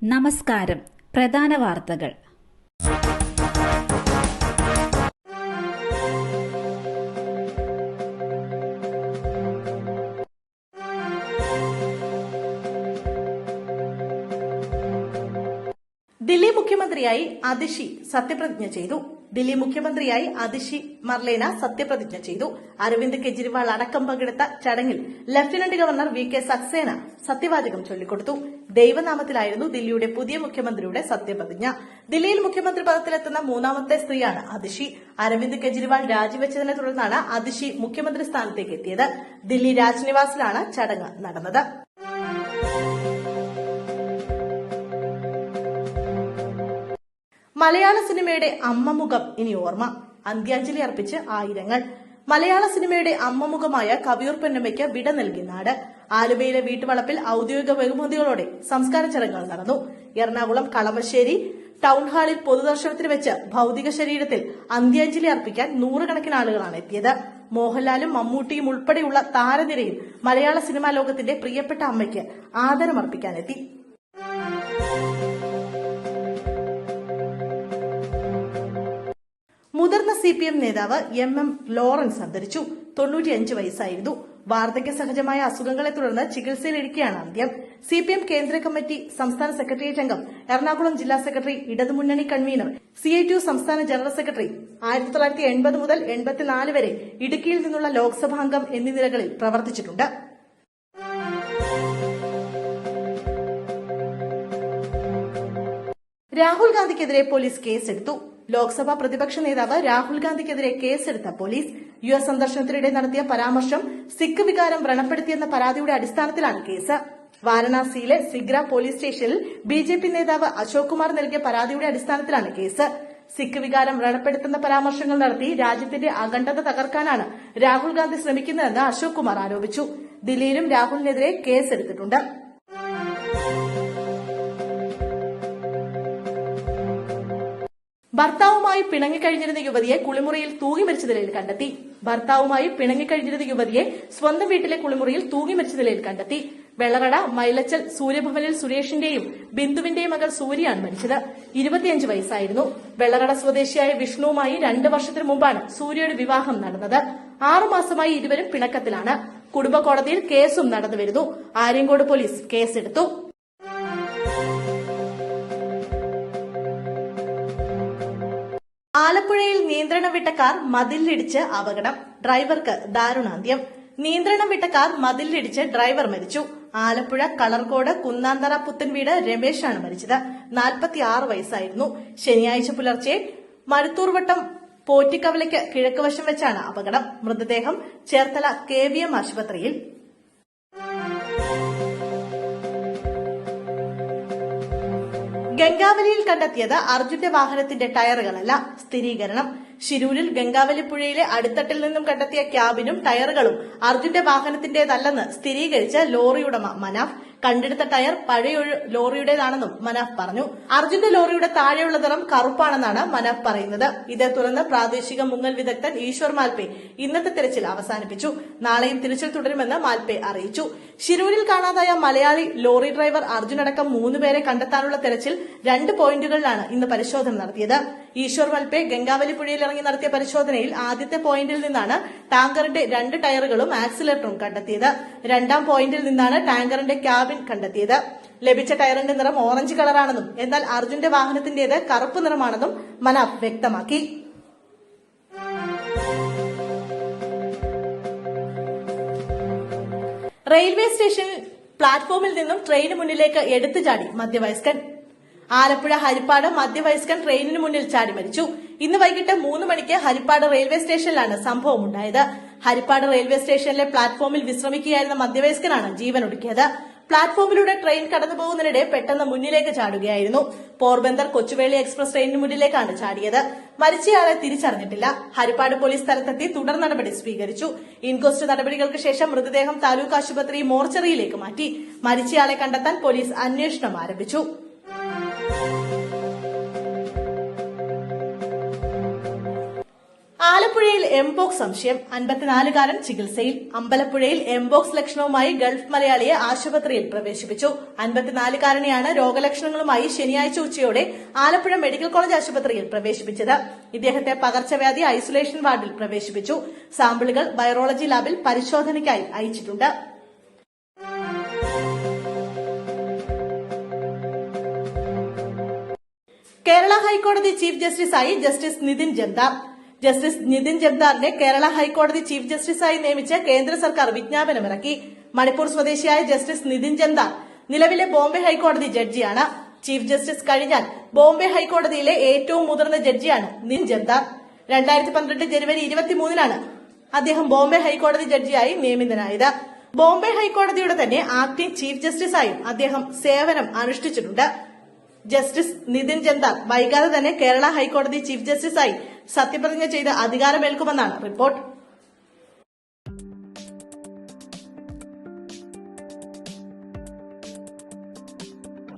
നമസ്കാരം. പ്രധാന വാർത്തകൾ. ദില്ലി മുഖ്യമന്ത്രിയായി അതിഷി സത്യപ്രതിജ്ഞ ചെയ്തു. ദില്ലി മുഖ്യമന്ത്രിയായി അതിഷി മർലേന സത്യപ്രതിജ്ഞ ചെയ്തു. അരവിന്ദ് കെജ്രിവാൾ അടക്കം പങ്കെടുത്ത ചടങ്ങിൽ ലഫ്റ്റനന്റ് ഗവർണർ വി.കെ. സക്സേന സത്യവാചകം ചൊല്ലിക്കൊടുത്തു. ദൈവനാമത്തിലായിരുന്നു ദില്ലിയുടെ പുതിയ മുഖ്യമന്ത്രിയുടെ സത്യപ്രതിജ്ഞ. ദില്ലിയിൽ മുഖ്യമന്ത്രി പദത്തിലെത്തുന്ന മൂന്നാമത്തെ സ്ത്രീയാണ് അതിഷി. അരവിന്ദ് കെജ്രിവാൾ രാജിവെച്ചതിനെ തുടർന്നാണ് അതിഷി മുഖ്യമന്ത്രി സ്ഥാനത്തേക്ക് എത്തിയത്. ദില്ലി രാജ്നിവാസിലാണ് ചടങ്ങ് നടന്നത്. മലയാള സിനിമയുടെ അമ്മമുഖം ഇനി ഓർമ്മ. അന്ത്യാഞ്ജലി അർപ്പിച്ച് ആയിരങ്ങൾ. മലയാള സിനിമയുടെ അമ്മമുഖമായ കവിയൂർ പൊന്നമ്മയ്ക്ക് വിട നൽകി നാട്. ആലുവയിലെ വീട്ടുവളപ്പിൽ ഔദ്യോഗിക ബഹുമതികളോടെ സംസ്കാര ചടങ്ങുകൾ നടന്നു. എറണാകുളം കളമശ്ശേരി ടൌൺ ഹാളിൽ പൊതുദർശനത്തിന് വെച്ച് ഭൌതിക ശരീരത്തിൽ അന്ത്യാഞ്ജലി അർപ്പിക്കാൻ നൂറുകണക്കിന് ആളുകളാണ് എത്തിയത്. മോഹൻലാലും മമ്മൂട്ടിയും ഉൾപ്പെടെയുള്ള താരനിരയും മലയാള സിനിമാ ലോകത്തിന്റെ പ്രിയപ്പെട്ട അമ്മയ്ക്ക് ആദരമർപ്പിക്കാനെത്തി. മുതിർന്ന CPM നേതാവ് MM ലോറൻസ് അന്തരിച്ചു. 95 വയസ്സായിരുന്നു. വാർദ്ധക്യ സഹജമായ അസുഖങ്ങളെ തുടർന്ന് ചികിത്സയിലിരിക്കെയാണ് അന്ത്യം. CPM കേന്ദ്ര കമ്മിറ്റി സംസ്ഥാന സെക്രട്ടേറിയറ്റ് അംഗം, എറണാകുളം ജില്ലാ സെക്രട്ടറി, ഇടതുമുന്നണി കൺവീനർ, CITU സംസ്ഥാന ജനറൽ സെക്രട്ടറി, 1980 മുതൽ 84 വരെ ഇടുക്കിയിൽ നിന്നുള്ള ലോക്സഭാംഗം എന്നീ നിലകളിൽ പ്രവർത്തിച്ചിട്ടുണ്ട്. രാഹുൽ ഗാന്ധിക്കെതിരെ പോലീസ് കേസെടുത്തു. ലോക്സഭാ പ്രതിപക്ഷ നേതാവ് രാഹുൽ ഗാന്ധിക്കെതിരെ കേസെടുത്ത പോലീസ് US സന്ദർശനത്തിനിടെ നടത്തിയ പരാമർശം സിഖ് വികാരം വ്രണപ്പെടുത്തിയെന്ന പരാതിയുടെ അടിസ്ഥാനത്തിലാണ് കേസ്. വാരണാസിയിലെ സിഗ്ര പോലീസ് സ്റ്റേഷനിൽ BJP നേതാവ് അശോക് കുമാർ നൽകിയ പരാതിയുടെ അടിസ്ഥാനത്തിലാണ് കേസ്. സിഖ് വികാരം വ്രണപ്പെടുത്തുന്ന പരാമർശങ്ങൾ നടത്തി രാജ്യത്തിന്റെ അഖണ്ഡത തകർക്കാനാണ് രാഹുൽ ഗാന്ധി ശ്രമിക്കുന്നതെന്ന് അശോക് കുമാർ ആരോപിച്ചു. ദില്ലിയിലും രാഹുലിനെതിരെ കേസെടുത്തിട്ടുണ്ട്. ഭർത്താവുമായി പിണങ്ങിക്കഴിഞ്ഞിരുന്ന യുവതിയെ കുളിമുറിയിൽ തൂങ്ങി മരിച്ച നിലയിൽ കണ്ടെത്തി. ഭർത്താവുമായി പിണങ്ങിക്കഴിഞ്ഞിരുന്ന യുവതിയെ സ്വന്തം വീട്ടിലെ കുളിമുറിയിൽ തൂങ്ങി മരിച്ച നിലയിൽ കണ്ടെത്തി. വെള്ളറട മൈലച്ചൽ സൂര്യഭവനിൽ സുരേഷിന്റെയും ബിന്ദുവിന്റെയും മകൾ സൂര്യയാണ് മരിച്ചത്. 25 വയസ്സായിരുന്നു. വെള്ളറട സ്വദേശിയായ വിഷ്ണുവുമായി 2 വർഷത്തിനു മുമ്പാണ് സൂര്യയുടെ വിവാഹം നടന്നത്. 6 മാസമായി ഇരുവരും പിണക്കത്തിലാണ്. കുടുംബ കോടതിയിൽ കേസും നടന്നുവരുന്നു. ആര്യങ്കോട് പോലീസ് കേസെടുത്തു. ആലപ്പുഴയിൽ നിയന്ത്രണം വിട്ട കാർ മതിലിടിച്ച് അപകടം. ഡ്രൈവർക്ക് ദാരുണാന്ത്യം. നിയന്ത്രണം വിട്ട കാർ മതിലിടിച്ച് ഡ്രൈവർ മരിച്ചു. ആലപ്പുഴ കളർകോട് കുന്നാന്തറ പുത്തൻവീട് രമേശാണ് മരിച്ചത്. 46 വയസ്സായിരുന്നു. ശനിയാഴ്ച പുലർച്ചെ മരുത്തൂർവട്ടം പോറ്റിക്കവലയ്ക്ക് കിഴക്കുവശം വെച്ചാണ് അപകടം. മൃതദേഹം ചേർത്തല KVM ആശുപത്രിയിൽ. ഗംഗാവലിയിൽ കണ്ടെത്തിയത് അർജുന്റെ വാഹനത്തിന്റെ ടയറുകളല്ല. സ്ഥിരീകരണം. ശിരൂരിൽ ഗംഗാവലി പുഴയിലെ അടിത്തട്ടിൽ നിന്നും കണ്ടെത്തിയ ക്യാബിനും ടയറുകളും അർജുന്റെ വാഹനത്തിന്റേതല്ലെന്ന് സ്ഥിരീകരിച്ച ലോറി ഉടമ മനാഫ്. കണ്ടെടുത്ത ടയർ പഴയൊരു ലോറിയുടേതാണെന്നും മനാഫ് പറഞ്ഞു. അർജുന്റെ ലോറിയുടെ താഴെയുള്ള നിറം കറുപ്പാണെന്നാണ് മനാഫ് പറയുന്നത്. ഇതേ തുടർന്ന് പ്രാദേശിക മുങ്ങൽ വിദഗ്ധൻ ഈശ്വർ മാൽപേ ഇന്നത്തെ തിരച്ചിൽ അവസാനിപ്പിച്ചു. നാളെയും തിരച്ചിൽ തുടരുമെന്ന് മാൽപേ അറിയിച്ചു. ശിരൂരിൽ കാണാതായ മലയാളി ലോറി ഡ്രൈവർ അർജുൻ അടക്കം 3 പേരെ കണ്ടെത്താനുള്ള തെരച്ചിൽ 2 പോയിന്റുകളിലാണ് ഇന്ന് പരിശോധന നടത്തിയത്. ഈശ്വർ മൽപേ ഗംഗാവലി പുഴയിൽ ഇറങ്ങി നടത്തിയ പരിശോധനയിൽ ആദ്യത്തെ പോയിന്റിൽ നിന്നാണ് ടാങ്കറിന്റെ 2 ടയറുകളും ആക്സിലേറ്ററും കണ്ടെത്തിയത്. 2ാം പോയിന്റിൽ നിന്നാണ് ടാങ്കറിന്റെ ക്യാബിൻ കണ്ടെത്തിയത്. ലഭിച്ച ടയറിന്റെ നിറം ഓറഞ്ച് കളറാണെന്നും എന്നാൽ അർജുന്റെ വാഹനത്തിന്റേത് കറുപ്പ് നിറമാണെന്നും മനാഫ് വ്യക്തമാക്കി. റെയിൽവേ സ്റ്റേഷനിൽ പ്ലാറ്റ്ഫോമിൽ നിന്നും ട്രെയിന് മുന്നിലേക്ക് എടുത്തുചാടി മധ്യവയസ്കൻ. ആലപ്പുഴ ഹരിപ്പാട് മധ്യവയസ്കൻ ട്രെയിനിന് മുന്നിൽ ചാടി മരിച്ചു. ഇന്ന് വൈകിട്ട് 3 മണിക്ക് ഹരിപ്പാട് റെയിൽവേ സ്റ്റേഷനിലാണ് സംഭവമുണ്ടായത്. ഹരിപ്പാട് റെയിൽവേ സ്റ്റേഷനിലെ പ്ലാറ്റ്ഫോമിൽ വിശ്രമിക്കുകയായിരുന്ന മധ്യവയസ്കനാണ് ജീവനൊടുക്കിയത്. പ്ലാറ്റ്ഫോമിലൂടെ ട്രെയിൻ കടന്നുപോകുന്നതിനിടെ പെട്ടെന്ന് മുന്നിലേക്ക് ചാടുകയായിരുന്നു. പോർബന്ദർ കൊച്ചുവേളി എക്സ്പ്രസ് ട്രെയിനിന് മുന്നിലേക്കാണ് ചാടിയത്. മരിച്ചയാളെ തിരിച്ചറിഞ്ഞിട്ടില്ല. ഹരിപ്പാട് പോലീസ് സ്ഥലത്തെത്തി തുടർ നടപടി സ്വീകരിച്ചു. ഇൻക്വസ്റ്റ് നടപടികൾക്ക് ശേഷം മൃതദേഹം താലൂക്ക് ആശുപത്രി മോർച്ചറിയിലേക്ക് മാറ്റി. മരിച്ചയാളെ കണ്ടെത്താൻ പോലീസ് അന്വേഷണം ആരംഭിച്ചു. ആലപ്പുഴ ആലപ്പുഴയിൽ എംപോക്സ് സംശയം 54കാരൻ ചികിത്സയിൽ. അമ്പലപ്പുഴയിൽ എംപോക്സ് ലക്ഷണവുമായി ഗൾഫ് മലയാളിയെ ആശുപത്രിയിൽ പ്രവേശിപ്പിച്ചു. 54കാരനെയാണ് രോഗലക്ഷണങ്ങളുമായി ശനിയാഴ്ച ഉച്ചയോടെ ആലപ്പുഴ മെഡിക്കൽ കോളേജ് ആശുപത്രിയിൽ പ്രവേശിപ്പിച്ചത്. ഇദ്ദേഹത്തെ പകർച്ചവ്യാധി ഐസൊലേഷൻ വാർഡിൽ പ്രവേശിപ്പിച്ചു. സാമ്പിളുകൾ വൈറോളജി ലാബിൽ പരിശോധനയ്ക്കായി അയച്ചിട്ടുണ്ട്. കേരള ഹൈക്കോടതി ചീഫ് ജസ്റ്റിസായി ജസ്റ്റിസ് നിതിൻ ജംദാർ. ജസ്റ്റിസ് നിതിൻ ജംദാറിനെ കേരള ഹൈക്കോടതി ചീഫ് ജസ്റ്റിസായി നിയമിച്ച് കേന്ദ്ര സർക്കാർ വിജ്ഞാപനമിറക്കി. മണിപ്പൂർ സ്വദേശിയായ ജസ്റ്റിസ് നിതിൻ ജംദാർ നിലവിലെ ബോംബെ ഹൈക്കോടതി ജഡ്ജിയാണ്. ചീഫ് ജസ്റ്റിസ് കഴിഞ്ഞാൽ ബോംബെ ഹൈക്കോടതിയിലെ ഏറ്റവും മുതിർന്ന ജഡ്ജിയാണ് നിതിൻ ജംദാർ. 2012 ജനുവരി 23-നാണ് അദ്ദേഹം ബോംബെ ഹൈക്കോടതി ജഡ്ജിയായി നിയമിതനായത്. ബോംബെ ഹൈക്കോടതിയുടെ തന്നെ ആക്ടിംഗ് ചീഫ് ജസ്റ്റിസായും അദ്ദേഹം സേവനം അനുഷ്ഠിച്ചിട്ടുണ്ട്. ജസ്റ്റിസ് നിതിൻ ജംദാർ വൈകാതെ തന്നെ കേരള ഹൈക്കോടതി ചീഫ് ജസ്റ്റിസായി സത്യപ്രതിജ്ഞ ചെയ്ത് അധികാരമേൽക്കുമെന്നാണ് റിപ്പോർട്ട്.